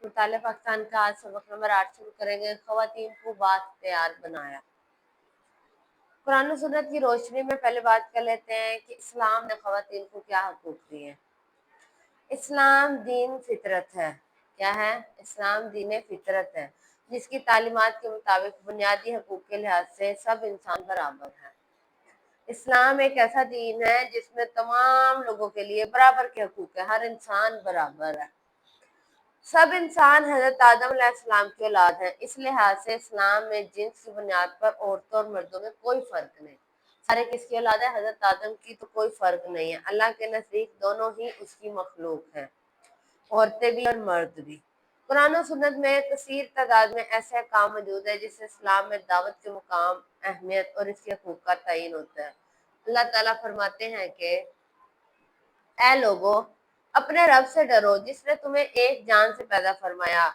मुताले पाकिस्तान का आज सबक नंबर 8 शुरू करेंगे। ख़वातीन को बाख्तियार बनाया। कुरान और सुन्नत की रोशनी में पहले बात कर लेते हैं कि इस्लाम ने ख़वातीन को क्या हकूक़ दिए हैं। इस्लाम दीन फितरत है। क्या है? इस्लाम दीन फितरत है, जिसकी तालीमात के मुताबिक बुनियादी हकूक़ के लिहाज से सब इंसान बराबर हैं। इस्लाम एक ऐसा दीन है जिसमें तमाम लोगों के लिए बराबर के हकूक़ है, हर इंसान बराबर है। सब इंसान हजरत आदम अलैहिस्सलाम की औलाद हैं। इस लिहाज से इस्लाम में जिन्स की बुनियाद पर औरतों और मर्दों में कोई फर्क नहीं। सारे किसकी औलाद है? हजरत आदम की, तो कोई फर्क नहीं है। अल्लाह के नजदीक दोनों ही उसकी मखलूक हैं, औरतें भी और मर्द भी। कुरान और सुन्नत में कसीर तादाद में ऐसे काम मौजूद है जिससे इस्लाम में दावत के मुकाम, अहमियत और इसके हकूक का तयीन होता है। अल्लाह ताला फरमाते हैं कि ऐ लोगो, अपने रब से डरो जिसने तुम्हें एक जान से पैदा फरमाया,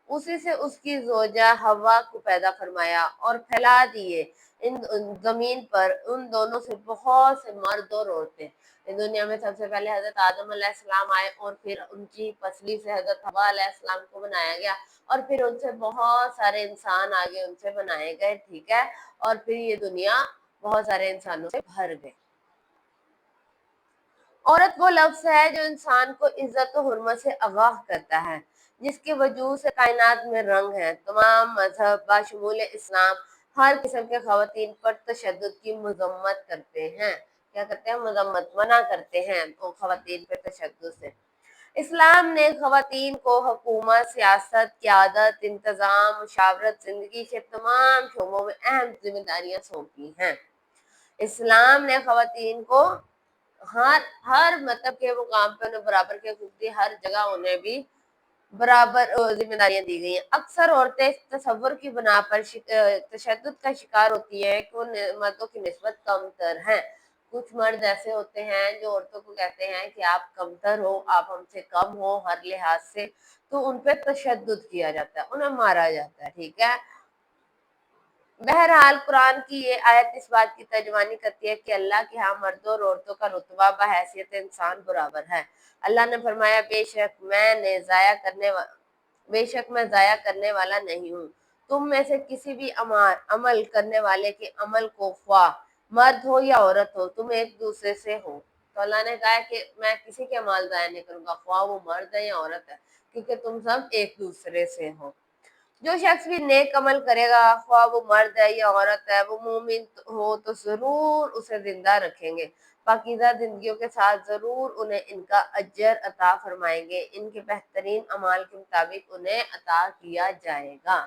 उसी से उसकी जोजा हवा को पैदा फरमाया और फैला दिए इन जमीन पर उन दोनों से बहुत से मर्द और औरतें। इस दुनिया में सबसे पहले हजरत आदम अलैहिस्सलाम आए और फिर उनकी पसली से हजरत हवा अलैहिस्सलाम को बनाया गया और फिर उनसे बहुत सारे इंसान आगे उनसे बनाए गए, ठीक है। और फिर ये दुनिया बहुत सारे इंसानों से भर गई। औरत वो लफ्ज है जो इंसान को इज्जत और हुर्मत से आगाह करता है, जिसके वजूद से कायनात में रंग है। तमाम मजहब बाशमूल इस्लाम हर किस्म के खवातीन पर तशद्दुद की मजम्मत करते हैं। क्या करते हैं? मजम्मत, मना करते हैं तो खवातीन पर तशद्दुद से। इस्लाम ने खवातीन को हुकूमत, सियासत, क़यादत, इंतज़ाम, मुशावरत, जिंदगी के तमाम शोबों में अहम जिम्मेदारियां सौंपी हैं। इस्लाम ने खवातीन को हर हर मतलब के मुकाम पे उन्हें बराबर के हकूक दिए, हर जगह उन्हें भी बराबर जिम्मेदारियां दी गई हैं। अक्सर औरतें इस तसव्वुर की बना पर तशद्दुद का शिकार होती है कि वो मर्दों की निस्बत कमतर हैं। कुछ मर्द ऐसे होते हैं जो औरतों को कहते हैं कि आप कमतर हो, आप हमसे कम हो हर लिहाज से, तो उन पर तशद्दुद किया जाता है, उन्हें मारा जाता है, ठीक है। बहरहाल कुरान की ये आयत इस बात की तर्जमानी करती है कि अल्लाह के यहाँ मर्दों और औरतों का रुतबा बहैसियत इंसान बराबर है। अल्लाह ने फरमाया, बेशक मैं ज़ाया करने वाला नहीं हूँ तुम में से किसी भी अमल करने वाले के अमल को, ख्वाह मर्द हो या औरत हो, तुम एक दूसरे से हो। तो अल्लाह ने कहा कि मैं किसी के अमाल ज़ाया नहीं करूँगा, ख्वाह वो मर्द है या औरत है, क्योंकि तुम सब एक दूसरे से हो। जो शख्स भी नेक अमल करेगा, ख्वाह वो मर्द है या औरत है, वो मोमिन हो तो जरूर उसे जिंदा रखेंगे, पाकीज़ा जिंदगियों के साथ जरूर उन्हें इनका अजर अता फरमाएंगे, इनके बेहतरीन अमाल के मुताबिक उन्हें अता किया जाएगा।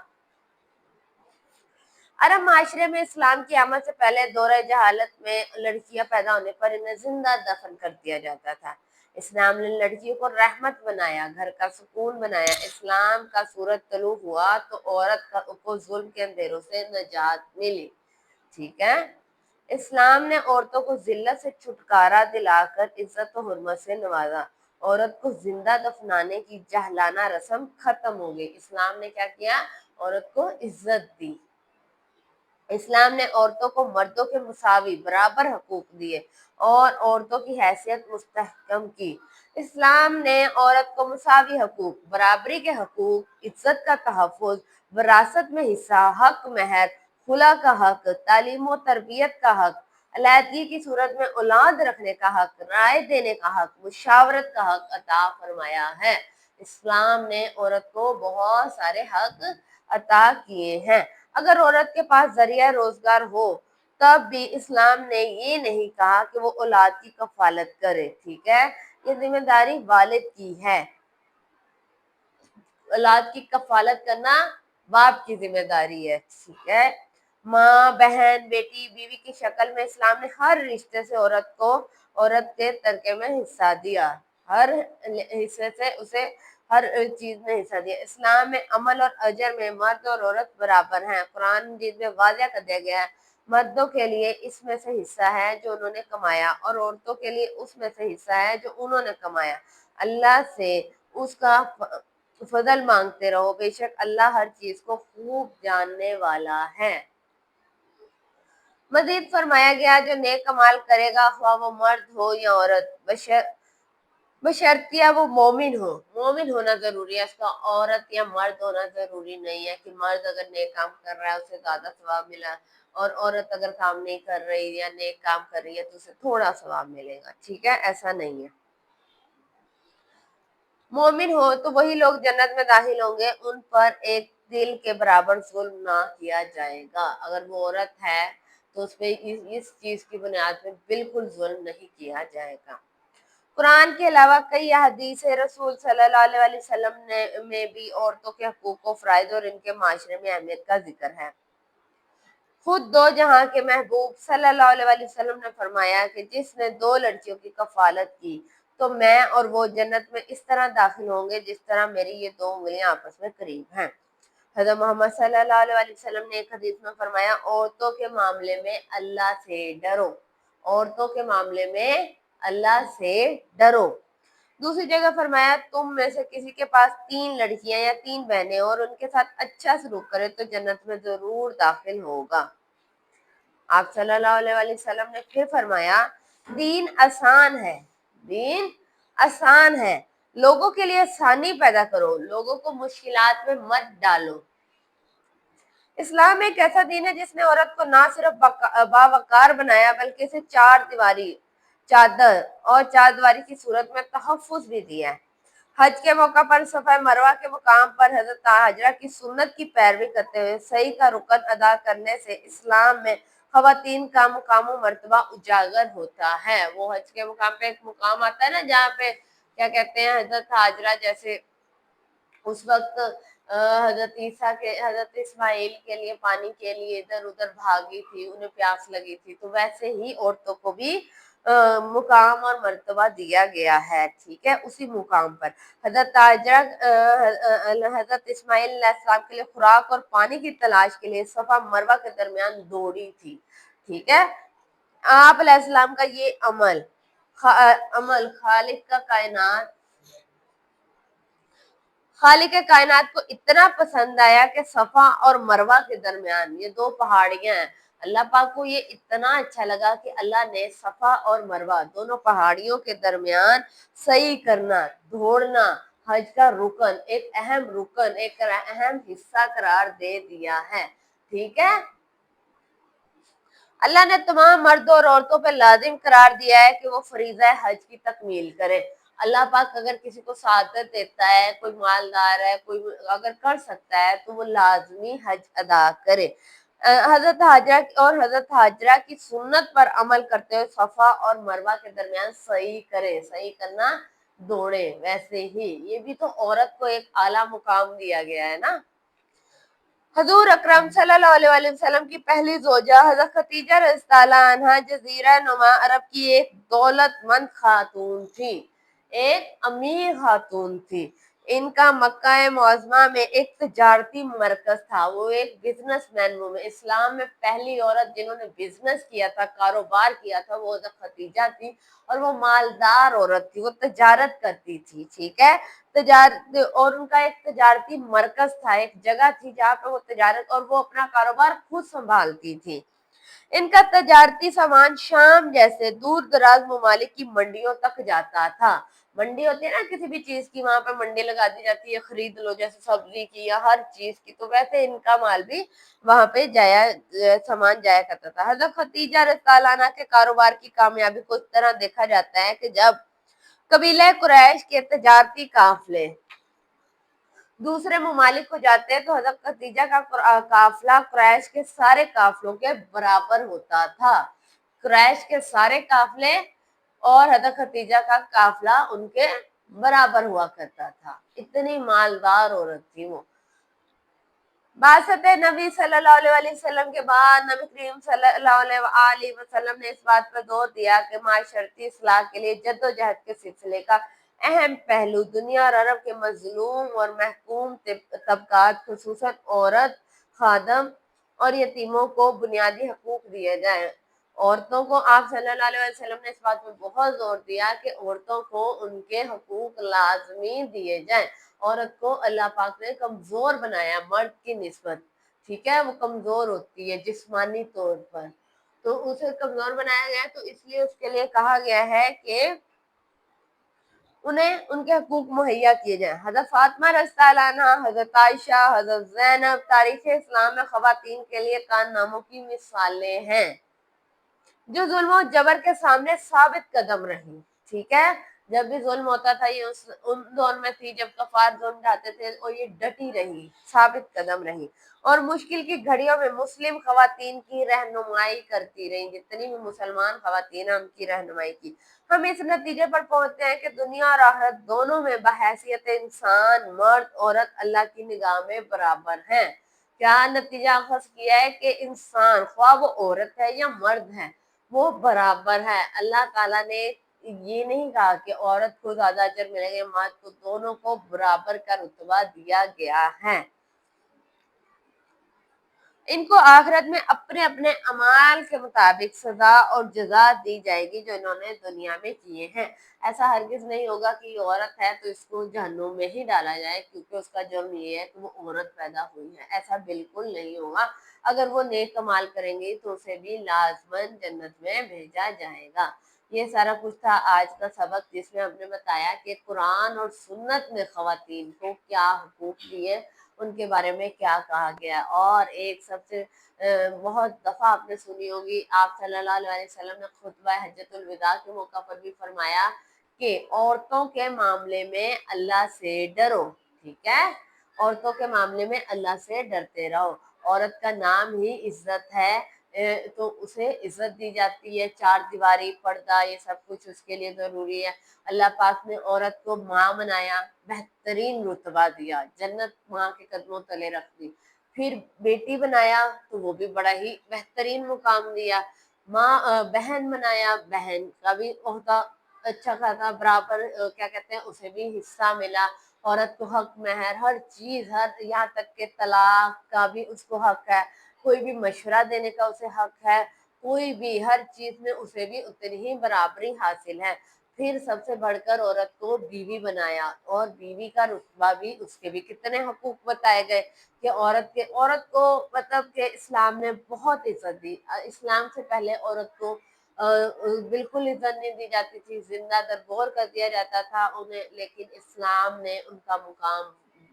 अरब माशरे में इस्लाम की आमद से पहले दौरे जहालत में लड़कियां पैदा होने पर इन्हें जिंदा दफन कर दिया जाता था। इस्लाम ने लड़कियों को रहमत बनाया, घर का सुकून बनाया। इस्लाम का सूरज तलू हुआ तो को जुल्म के अंधेरों से नजात मिली, ठीक है। इस्लाम ने औरतों को जिल्लत से छुटकारा दिलाकर इज्जत और हुर्मत से नवाजा। औरत को जिंदा दफनाने की जहलाना रस्म खत्म हो गई। इस्लाम ने क्या किया? औरत को इज्जत दी। इस्लाम ने औरतों को मर्दों के मुसावी बराबर हकूक दिए और औरतों की हैसियत मुस्तहकम की। इस्लाम ने औरत को मुसावी हकूक, बराबरी के हकूक, इज्जत का तहफ़्फ़ुज़, विरासत में हिस्सा, हक महर, खुला का हक, तालीम व तरबियत का हक, अलहदगी की सूरत में औलाद रखने का हक, राय देने का हक, मुशावरत का हक अता फरमाया है। इस्लाम ने औरत को बहुत सारे हक अता किए हैं। अगर औरत के पास जरिया रोजगार हो तब भी इस्लाम ने ये नहीं कहा कि वो औलाद की कफालत करे, ठीक है। ये जिम्मेदारी वालिद की है। औलाद की कफालत करना बाप की जिम्मेदारी है, ठीक है। माँ, बहन, बेटी, बीवी की शक्ल में इस्लाम ने हर रिश्ते से औरत के तरके में हिस्सा दिया, हर हिस्से से उसे हर चीज में हिस्सा दिया। इस्लाम में अमल और अजर में मर्द और औरत बराबर हैं। कुरान जिसमें वाज़ह कर दिया गया है, मर्दों के लिए इसमें से हिस्सा है जो उन्होंने कमाया और औरतों के लिए उसमें से हिस्सा है जो उन्होंने कमाया। अल्लाह से उसका फजल मांगते रहो, बेशक अल्लाह हर चीज को खूब जानने वाला है। मजीद फरमाया गया, जो नेक कमाल करेगा ख्वाह वो मर्द हो या औरत, बशर्तिया वो मोमिन हो। मोमिन होना जरूरी है, उसका औरत या मर्द होना जरूरी नहीं है कि मर्द अगर नेक काम कर रहा है उसे ज्यादा सवाब मिला, और औरत अगर काम नहीं कर रही या नेक काम कर रही है तो उसे थोड़ा सवाब मिलेगा। ठीक है, ऐसा नहीं है। मोमिन हो तो वही लोग जन्नत में दाखिल होंगे, उन पर एक दिल के बराबर जुल्म ना किया जाएगा। अगर वो औरत है तो उस पे इस चीज की बुनियाद पे बिल्कुल जुल्म नहीं किया जाएगा। कुरान के अलावा कई हदीस रसूल सल्लल्लाहु अलैहि वसल्लम ने में भी औरतों के हकूक व फराइज और इनके माशरे में अहमियत का जिक्र है। खुद दो जहां के महबूब सल्लल्लाहु अलैहि वसल्लम ने फरमाया कि जिसने दो लड़कियों की कफालत की तो मैं और वो जन्नत में इस तरह दाखिल होंगे जिस तरह मेरी ये दो उंगलियां आपस में करीब हैं। हज़रत मोहम्मद सल्लल्लाहु अलैहि वसल्लम ने एक हदीस में फरमाया, औरतों के मामले में अल्लाह से डरो, औरतों के मामले में अल्लाह से डरो। दूसरी जगह फरमाया, तुम में से किसी के पास 3 लड़कियां या 3 बहनें और उनके साथ अच्छा सलूक करे तो जन्नत में जरूर दाखिल होगा। आप सल्लल्लाहु अलैहि वसल्लम ने फिर फरमाया, दीन आसान है, दीन आसान है, लोगों के लिए आसानी पैदा करो, लोगों को मुश्किलात में मत डालो। इस्लाम एक ऐसा दीन है जिसने औरत को ना सिर्फ बावकार बनाया बल्कि इसे चार दीवारी चादर और चार दीवारी की सूरत में तहफ्फुज भी दिया है। हज के मौका पर सफा मरवा के मुकाम पर हजरत हाजरा की सुन्नत की पैरवी करते हुए सही का रुकन अदा करने से इस्लाम में खवातीन का मुकाम मर्तबा उजागर होता है। वो हज के मुकाम पे एक मुकाम आता है ना, जहाँ पे क्या कहते हैं, हजरत हाजरा जैसे उस वक्त हजरत ईसा के हजरत इस्माइल के लिए पानी के लिए इधर उधर भागी थी, उन्हें प्यास लगी थी, तो वैसे ही औरतों को भी मुकाम और मर्तबा दिया गया है। ठीक है, उसी मुकाम पर हजरत हाजरा हजरत इस्माइल अलैहिस्सलाम के लिए खुराक और पानी की तलाश के लिए सफा मरवा के दरमियान दौड़ी थी। ठीक है, आप अलैहिस्सलाम का ये अमल खालिक कायनात को इतना पसंद आया कि सफा और मरवा के दरमियान ये दो पहाड़ियां हैं, अल्लाह पाक को ये इतना अच्छा लगा कि अल्लाह ने सफा और मरवा दोनों पहाड़ियों के दरमियान सही करना, दौड़ना हज का रुकन, एक अहम रुकन, एक अहम हिस्सा करार दे दिया है। ठीक है, अल्लाह ने तमाम मर्दों और औरतों पर लाजिम करार दिया है कि वो फरीज़ा हज की तकमील करें। अल्लाह पाक अगर किसी को सादत देता है, कोई मालदार है, कोई अगर कर सकता है तो वो लाजमी हज अदा करे। हजरत हाजरा की सुन्नत पर अमल करते हुए सफा और मरवा के दरमियान सही करें, सही करना दौड़े। वैसे ही ये भी तो औरत को एक आला मुकाम दिया गया है ना। हजूर अकरम सल्लल्लाहु अलैहि वसल्लम की पहली जोजा हजरत खतीजा रज़ियल्लाहु अन्हा जजीरा नुमा अरब की एक दौलतमंद खातून थी, एक अमीर खातून थी। इनका मक्का मुअज़्ज़मा में एक तजारती मरकज था, वो एक बिजनेसमैन वुमन, इस्लाम में पहली औरत जिन्होंने बिजनेस किया था, कारोबार किया था, वो हजरत खतीजा थी। और वो मालदार औरत थी, वो तजारत करती थी। ठीक है, तजारत, और उनका एक तजारती मरकज था, एक जगह थी जहाँ पे वो तजारत और वो अपना कारोबार खुद संभालती थी। इनका तजारती सामान शाम जैसे दूर दराज ममालिक की मंडियों तक जाता था। मंडी होती है ना किसी भी चीज की, वहां पे मंडी लगा दी जाती है, खरीद लो, जैसे सब्जी की या हर चीज की, तो वैसे इनका माल भी वहां पे सामान जाया करता था। हजरत खतीजा रज़ियल्लाहु अन्हा के कारोबार की कामयाबी को इस तरह देखा जाता है कि जब कबीले कुरैश के तजारती काफिले दूसरे ममालिक को जाते हैं तो हजरत खदीजा का काफिला कुरैश के सारे काफिलों के बराबर होता था। कुरैश के सारे काफिले और हजरत खदीजा का काफिला उनके बराबर हुआ करता था। इतनी मालदार औरत थी वो। बासत नबी सल्लल्लाहु अलैहि वसल्लम के बाद नबी करीम सल्लल्लाहु अलैहि वसल्लम ने इस बात पर जोर दिया कि माशरती इस्लाह के लिए जद्दोजहद के सिलसिले का अहम पहलू दुनिया और अरब के मजलूम और महकूम तबकात खुसूसन औरत, खादम और यतीमों को बुनियादी हकूक दिए जाए। औरतों को आप सल्लल्लाहु अलैहि वसल्लम ने इस बात पर बहुत जोर दिया कि औरतों को उनके हकूक लाजमी दिए जाए। औरत को अल्लाह पाक ने कमजोर बनाया मर्द की निस्बत। ठीक है, वो कमजोर होती है जिस्मानी तौर पर, तो उसे कमजोर बनाया गया है, तो इसलिए उसके लिए कहा गया है कि انہیں ان کے حقوق مہیا کیے جائیں۔ حضرت فاطمہ رضی اللہ عنہا، حضرت عائشہ، حضرت زینب تاریخ اسلام میں خواتین کے لیے کارناموں کی مثالیں ہیں جو ظلم و جبر کے سامنے ثابت قدم رہی۔ ٹھیک ہے، جب بھی ظلم ہوتا تھا یہ ان دور میں تھی جب کفار ظلم ڈھاتے تھے، اور یہ ڈٹی رہی، ثابت قدم رہی، اور مشکل کی گھڑیوں میں مسلم خواتین کی رہنمائی کرتی رہی۔ جتنی بھی مسلمان خواتین ہیں ان کی رہنمائی کی۔ ہم اس نتیجے پر پہنچتے ہیں کہ دنیا اور آخرت دونوں میں بحیثیت انسان مرد عورت اللہ کی نگاہ میں برابر ہیں۔ کیا نتیجہ اخذ کیا ہے کہ انسان خواہ وہ عورت ہے یا مرد ہے وہ برابر ہے۔ اللہ تعالیٰ نے یہ نہیں کہا کہ عورت کو زیادہ اجر ملے گا، مرد کو، دونوں کو برابر کا رتبہ دیا گیا ہے۔ ان کو آخرت میں اپنے اپنے اعمال کے مطابق سزا اور جزا دی جائے گی جو انہوں نے دنیا میں کیے ہیں۔ ایسا ہرگز نہیں ہوگا کہ یہ عورت ہے تو اس کو جہنم میں ہی ڈالا جائے کیونکہ اس کا جرم یہ ہے کہ وہ عورت پیدا ہوئی ہے، ایسا بالکل نہیں ہوگا۔ اگر وہ نیک کمال کریں گی تو اسے بھی لازماً جنت میں بھیجا جائے گا۔ یہ سارا کچھ تھا آج کا سبق، جس میں ہم نے بتایا کہ قرآن اور سنت میں خواتین کو کیا حقوق دیے، ان کے بارے میں کیا کہا گیا۔ اور ایک سب سے بہت دفعہ آپ نے سنی ہوگی، آپ صلی اللہ علیہ وسلم نے خطبہ حجۃ الوداع کے موقع پر بھی فرمایا کہ عورتوں کے معاملے میں اللہ سے ڈرو۔ ٹھیک ہے، عورتوں کے معاملے میں اللہ سے ڈرتے رہو۔ عورت کا نام ہی عزت ہے، تو اسے عزت دی جاتی ہے۔ چار دیواری، پردہ، یہ سب کچھ اس کے لیے ضروری ہے۔ اللہ پاک نے عورت کو ماں بنایا، بہترین رتبہ دیا، جنت ماں کے قدموں تلے رکھ دی۔ پھر بیٹی بنایا تو وہ بھی بڑا ہی بہترین مقام دیا۔ ماں بہن بنایا، بہن کا بھی عہدہ اچھا خاصا برابر کیا کہتے ہیں اسے بھی حصہ ملا۔ عورت کو حق مہر ہر چیز، ہر یہاں تک کہ طلاق کا بھی اس کو حق ہے، کوئی بھی مشورہ دینے کا اسے حق ہے، کوئی بھی ہر چیز میں اسے بھی اتنی ہی برابری حاصل ہے۔ پھر سب سے بڑھ کر عورت کو بیوی بنایا، اور بیوی کا رتبہ بھی، اس کے بھی کتنے حقوق بتائے گئے کہ عورت کو مطلب کہ اسلام نے بہت عزت دی۔ اسلام سے پہلے عورت کو بالکل عزت نہیں دی جاتی تھی، زندہ درگور کر دیا جاتا تھا انہیں، لیکن اسلام نے ان کا مقام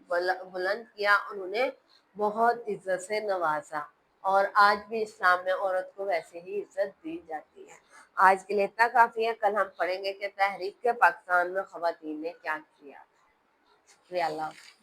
بلند کیا، انہوں نے بہت عزت سے نوازا، اور آج بھی اسلام میں عورت کو ویسے ہی عزت دی جاتی ہے۔ آج کے لیے اتنا کافی ہے، کل ہم پڑھیں گے کہ تحریک پاکستان میں خواتین نے کیا کیا۔ شکریہ، اللہ حافظ۔